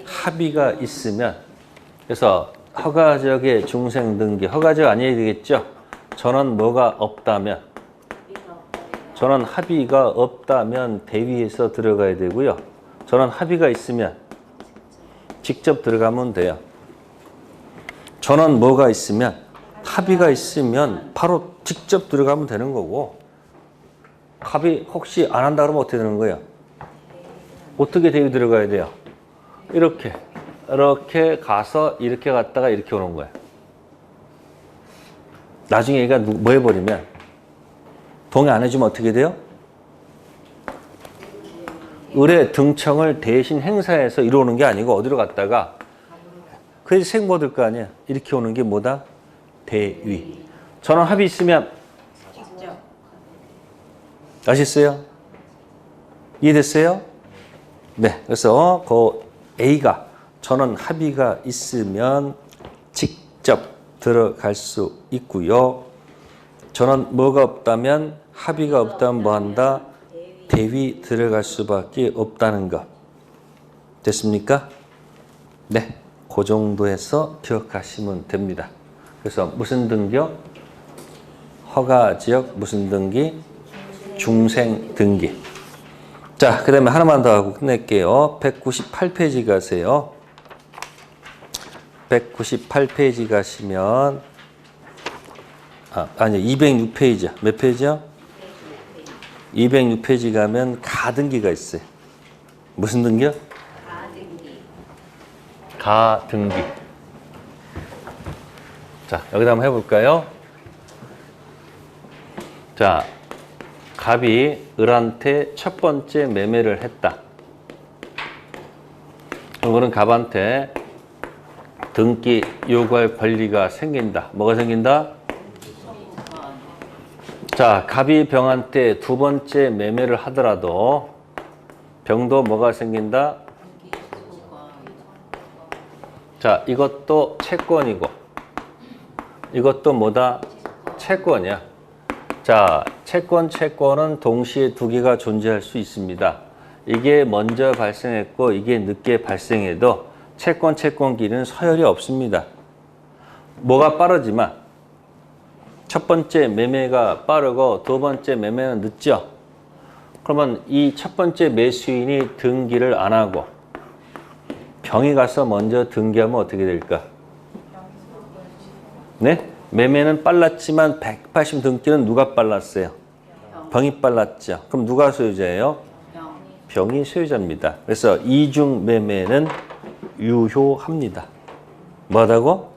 합의가 있으면 그래서 허가 지역의 중생 등기 허가 지역 아니어야 되겠죠? 전원 뭐가 없다면 전원 합의가 없다면 대위에서 들어가야 되고요. 전원 합의가 있으면 직접 들어가면 돼요. 전원 뭐가 있으면 합의가 있으면 바로 직접 들어가면 되는 거고 합의 혹시 안 한다 그러면 어떻게 되는 거예요? 어떻게 대위 들어가야 돼요? 이렇게 가서 이렇게 갔다가 이렇게 오는 거예요. 나중에 얘가 뭐 해버리면 동의 안 해주면 어떻게 돼요? 의뢰 등청을 대신 행사해서 이루어오는 게 아니고 어디로 갔다가 그래서 생 뭐 들 거 아니야. 이렇게 오는 게 뭐다? 대위. 전원 합의 있으면 아셨어요? 이해됐어요? 네. 그래서 그 A가 전원 합의가 있으면 직접 들어갈 수 있고요. 전원 뭐가 없다면 합의가 없다면 뭐 한다? 대위 들어갈 수밖에 없다는 것. 됐습니까? 네. 그 정도에서 기억하시면 됩니다. 그래서 무슨 등기요? 허가 지역 무슨 등기? 중생 등기. 자, 그 다음에 하나만 더 하고 끝낼게요. 198페이지 가세요. 198페이지 가시면 아니요 206페이지야. 몇 페이지야? 206페이지 가면 가등기가 있어요. 무슨 등기요? 가등기. 자, 여기다 한번 해볼까요? 자, 갑이 을한테 첫 번째 매매를 했다. 그럼 갑한테 등기 요구할 권리가 생긴다. 뭐가 생긴다? 자, 갑이 병한테 두 번째 매매를 하더라도 병도 뭐가 생긴다? 자, 이것도 채권이고 이것도 뭐다? 채권이야. 자, 채권은 동시에 두 개가 존재할 수 있습니다. 이게 먼저 발생했고 이게 늦게 발생해도 채권끼리는 서열이 없습니다. 뭐가 빠르지만 첫 번째 매매가 빠르고 두 번째 매매는 늦죠. 그러면 이 첫 번째 매수인이 등기를 안 하고 병이 가서 먼저 등기하면 어떻게 될까? 네? 매매는 빨랐지만 180 등기는 누가 빨랐어요? 병이 빨랐죠. 그럼 누가 소유자예요? 병이 소유자입니다. 그래서 이중 매매는 유효합니다. 뭐하다고?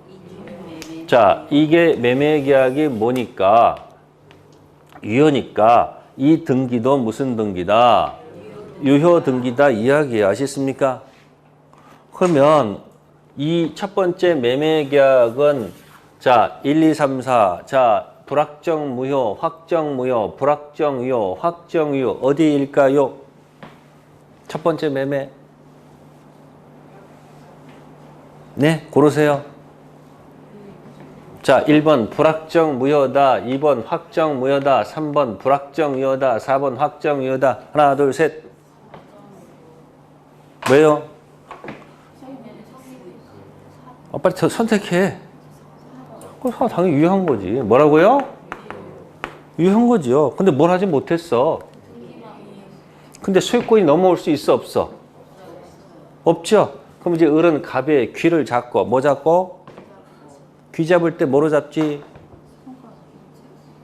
자, 이게 매매 계약이 뭐니까? 유효니까 이 등기도 무슨 등기다? 유효 등기다 이야기예요. 아시겠습니까? 그러면 이 첫 번째 매매 계약은 자, 1, 2, 3, 4. 자, 불확정 무효, 확정 무효, 불확정 유효, 확정 유효. 어디일까요? 첫 번째 매매. 네, 고르세요. 자, 1번 불확정 무효다, 2번 확정 무효다, 3번 불확정 유효다, 4번 확정 유효다. 하나, 둘, 셋. 왜요? 빨리 선택해. 그럼 당연히 유효한 거지. 뭐라고요? 유효한 거지요. 근데 뭘 하지 못했어. 근데 소유권이 넘어올 수 있어, 없어? 없죠? 그럼 이제 을은 갑의 귀를 잡고, 뭐 잡고? 귀 잡을 때 뭐로 잡지?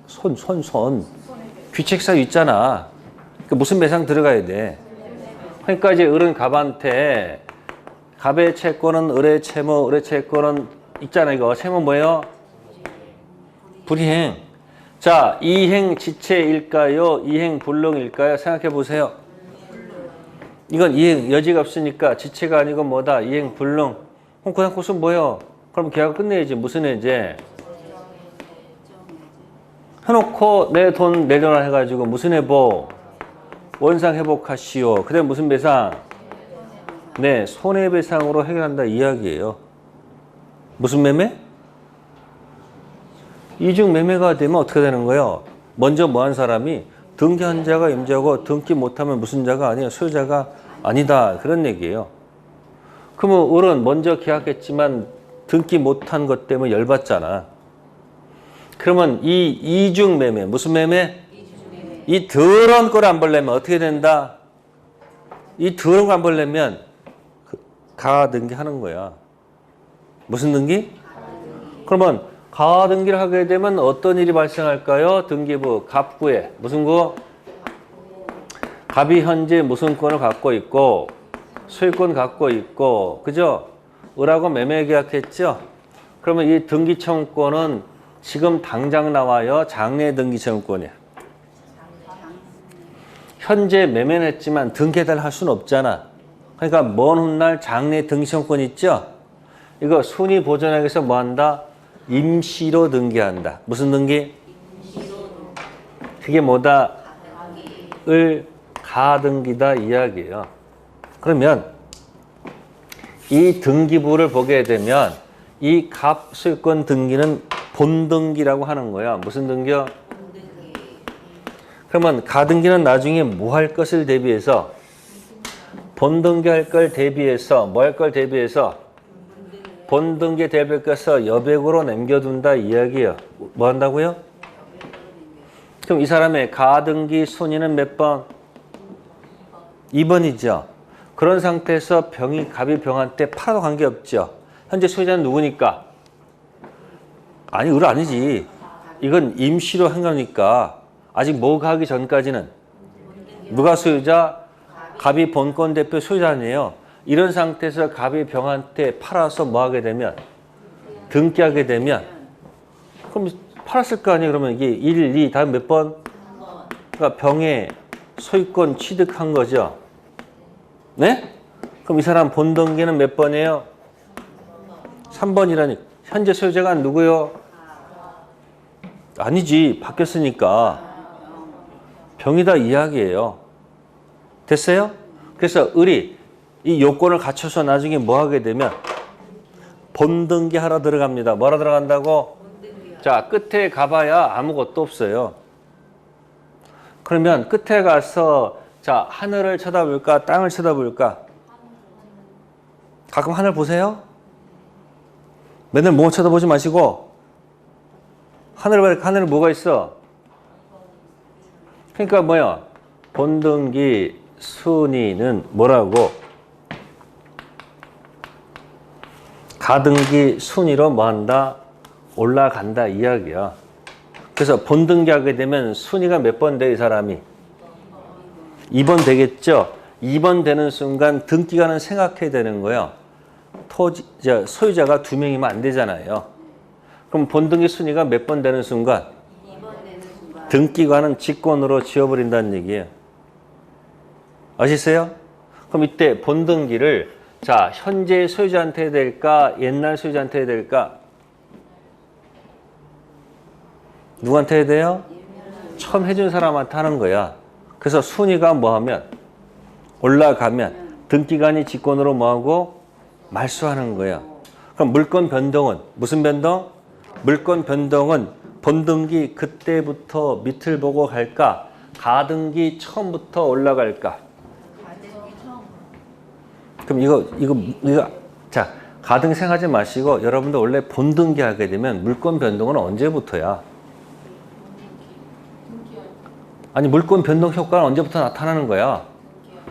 손. 귀책사 있잖아. 그 무슨 매상 들어가야 돼? 그러니까 이제 을은 갑한테 갑의 채권은 을의 채무, 을의 채권은 있잖아, 이거. 채무 뭐예요? 불이행. 자, 이행 지체일까요? 이행 불능일까요? 생각해 보세요. 이건 이행 여지가 없으니까 지체가 아니고 뭐다? 이행 불능. 그럼 그냥 곳은 뭐예요? 그럼 계약을 끝내야지. 무슨 해제? 해놓고 내 돈 내려놔 해가지고 무슨 회복? 원상 회복하시오. 그 다음에 무슨 배상? 네, 손해배상으로 해결한다 이야기예요. 무슨 매매? 이중 매매가 되면 어떻게 되는 거예요? 먼저 뭐 한 사람이 등기한 자가 임자고 등기 못하면 무슨 자가 아니에요? 소유자가 아니다. 그런 얘기예요. 그러면 을은 먼저 계약했지만 등기 못한 것 때문에 열받잖아. 그러면 이 이중 매매, 무슨 매매? 이 더러운 걸 안 벌려면 어떻게 된다? 이 더러운 거 안 벌려면 가하 등기 하는 거야. 무슨 등기? 그러면 가하 등기를 하게 되면 어떤 일이 발생할까요? 등기부, 갑구에. 무슨 구? 갑이 현재 무슨 권을 갖고 있고 소유권 갖고 있고, 그죠? 을하고 매매 계약했죠? 그러면 이 등기청구권은 지금 당장 나와요? 장래 등기청구권이야. 현재 매매는 했지만 등기해달라 할 수는 없잖아. 그러니까 먼 훗날 장래 등기청구권 있죠? 이거 순위 보존하기 위해서 뭐 한다? 임시로 등기한다. 무슨 등기? 그게 뭐다? 을 가등기다 이야기예요. 그러면 이 등기부를 보게 되면 이 갑소유권 등기는 본등기라고 하는 거야. 무슨 등기요? 그러면 가등기는 나중에 뭐 할 것을 대비해서 본등기 할 걸 대비해서 뭐 할 걸 대비해서 본등기 대비해서 여백으로 남겨둔다 이야기예요. 뭐 한다고요? 그럼 이 사람의 가등기 순위는 몇 번? 2번이죠. 그런 상태에서 갑이 병한테 팔아도 관계없죠. 현재 소유자는 누구니까? 아니, 을 아니지. 이건 임시로 한 거니까 아직 뭐가 하기 전까지는 누가 소유자? 갑이 본권 대표 소유자 아니에요. 이런 상태에서 갑이 병한테 팔아서 뭐 하게 되면 등기하게 되면 그럼 팔았을 거 아니에요. 그러면 이게 1, 2 다음 몇 번? 그러니까 병의 소유권 취득한 거죠. 네? 그럼 이 사람 본등기는 몇 번이에요? 3번이라니. 현재 소유자가 누구요? 아니지. 바뀌었으니까. 병이다 이야기예요. 됐어요? 그래서 을이 이 요건을 갖춰서 나중에 뭐 하게 되면 본등기 하러 들어갑니다. 뭐하러 들어간다고? 자, 끝에 가봐야 아무것도 없어요. 그러면 끝에 가서 자, 하늘을 쳐다볼까? 땅을 쳐다볼까? 가끔 하늘 보세요? 맨날 뭐 쳐다보지 마시고 하늘을 보니까 하늘에 뭐가 있어? 그러니까 뭐야? 본등기 순위는 뭐라고? 가등기 순위로 뭐한다? 올라간다 이야기야. 그래서 본등기 하게 되면 순위가 몇 번 돼, 이 사람이? 2번 되겠죠? 2번 되는 순간 등기가는 생각해야 되는 거예요. 소유자가 2명이면 안 되잖아요. 그럼 본등기 순위가 몇 번 되는 순간? 등기관은 직권으로 지워버린다는 얘기예요. 아시세요? 그럼 이때 본등기를 자, 현재 소유자한테 해야 될까? 옛날 소유자한테 해야 될까? 누구한테 해야 돼요? 처음 해준 사람한테 하는 거야. 그래서 순위가 뭐하면 올라가면 등기관이 직권으로 뭐하고 말소하는 거야. 그럼 물권 변동은 무슨 변동? 물권 변동은 본등기 그때부터 밑을 보고 갈까? 가등기 처음부터 올라갈까? 그럼 이거 자, 가등 생각하지 마시고 여러분들 원래 본등기 하게 되면 물권 변동은 언제부터야? 아니, 물권 변동 효과는 언제부터 나타나는 거야?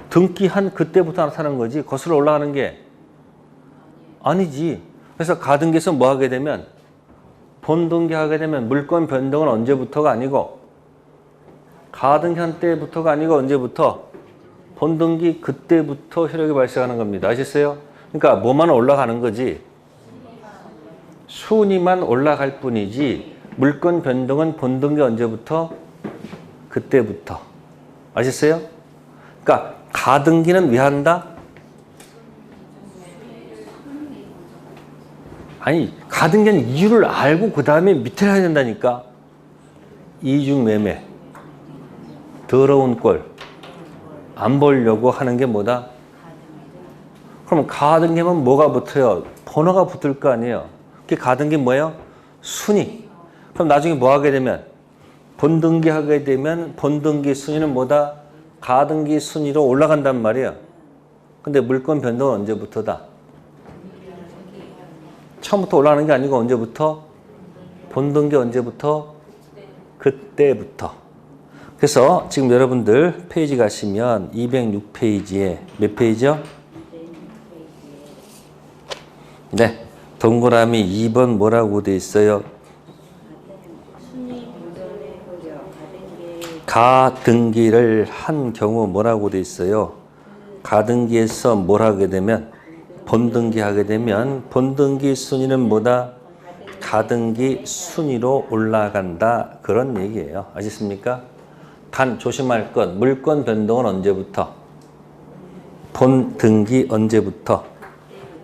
등기한 그때부터 나타나는 거지. 거슬러 올라가는 게 아니지. 그래서 가등기에서 뭐 하게 되면 본등기 하게 되면 물권 변동은 언제부터가 아니고 가등기한 때부터가 아니고 언제부터? 본등기 그때부터 효력이 발생하는 겁니다. 아시겠어요? 그러니까 뭐만 올라가는 거지? 순위만 올라갈 뿐이지 물권 변동은 본등기 언제부터? 그때부터. 아시겠어요? 그러니까 가등기는 왜 한다? 아니, 가등기는 이유를 알고 그 다음에 밑에 해야 된다니까. 이중매매, 더러운 꼴 안 보려고 하는 게 뭐다? 그럼 가등기면 뭐가 붙어요? 번호가 붙을 거 아니에요. 그게 가등기 뭐예요? 순위. 그럼 나중에 뭐 하게 되면 본등기 하게 되면 본등기 순위는 뭐다? 가등기 순위로 올라간단 말이에요. 근데 물권 변동은 언제부터다? 처음부터 올라가는 게 아니고 언제부터? 본등기 언제부터? 그때부터. 그래서 지금 여러분들 페이지 가시면 206페이지에 몇 페이지요? 네, 동그라미 2번 뭐라고 돼 있어요? 가등기를 한 경우 뭐라고 돼 있어요? 가등기에서 뭘 하게 되면 본등기 하게 되면 본등기 순위는 뭐다? 가등기 순위로 올라간다. 그런 얘기예요. 아시겠습니까? 단 조심할 것, 물권 변동은 언제부터? 본등기 언제부터?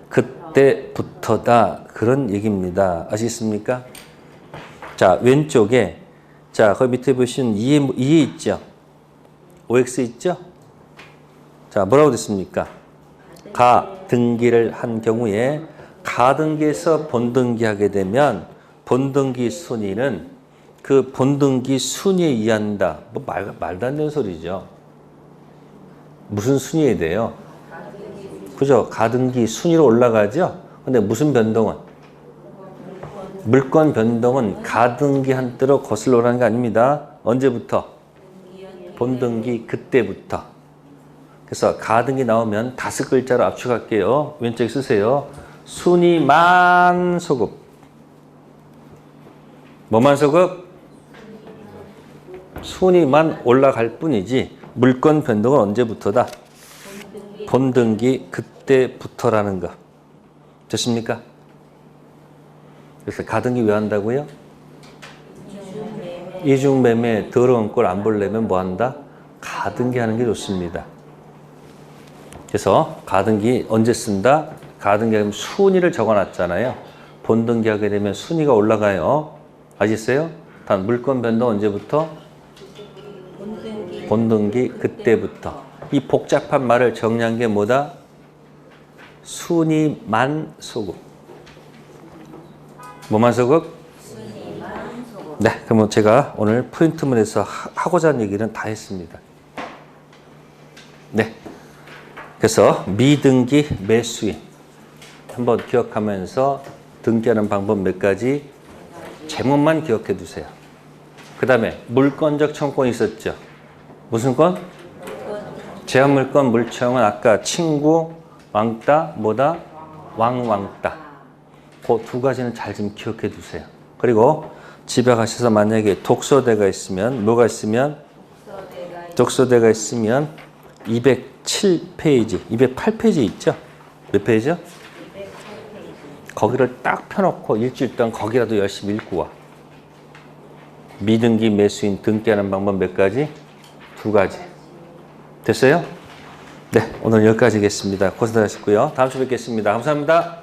그때부터다. 그런 얘기입니다. 아시겠습니까? 자, 왼쪽에 자, 거기 밑에 보시면 2에 있죠? OX 있죠? 자, 뭐라고 됐습니까? 가등기를 한 경우에 가등기에서 본등기 하게 되면 본등기 순위는 그 본등기 순위에 의한다. 뭐 말도 안 되는 소리죠. 무슨 순위에 대해요? 그죠? 가등기 순위로 올라가죠? 근데 무슨 변동은? 물권 변동은 가등기 한때로 거슬러 오라는 게 아닙니다. 언제부터? 본등기 그때부터. 그래서 가등기 나오면 5글자로 압축할게요. 왼쪽에 쓰세요. 순위만 소급. 뭐만 소급? 순위만 올라갈 뿐이지 물권 변동은 언제부터다? 본등기 그때부터라는 거. 됐습니까? 그래서 가등기 왜 한다고요? 이중매매 더러운 꼴 안 보려면 뭐 한다? 가등기 하는 게 좋습니다. 그래서 가등기 언제 쓴다? 가등기 하면 순위를 적어놨잖아요. 본등기 하게 되면 순위가 올라가요. 아시겠어요? 단 물권 변동 언제부터? 본등기 그때부터. 이 복잡한 말을 정리한 게 뭐다? 순위만 소급. 뭐만 소극? 순위만 소극. 네, 그러면 제가 오늘 포인트문에서 하고자 하는 얘기는 다 했습니다. 네, 그래서 미등기 매수인 한번 기억하면서 등기하는 방법 몇 가지 제목만 기억해 두세요. 그 다음에 물권적 청권이 있었죠. 무슨 권? 제한물권 물청은 아까 친구, 왕따, 뭐다? 왕왕따. 그 두 가지는 잘 좀 기억해 두세요. 그리고 집에 가셔서 만약에 독서대가 있으면 뭐가 있으면 독서대가 있으면 207페이지, 208페이지 있죠? 몇 페이지요? 거기를 딱 펴놓고 일주일 동안 거기라도 열심히 읽고 와. 미등기 매수인 등기하는 방법 몇 가지? 두 가지. 됐어요? 네, 오늘 여기까지겠습니다. 고생하셨고요. 다음 주에 뵙겠습니다. 감사합니다.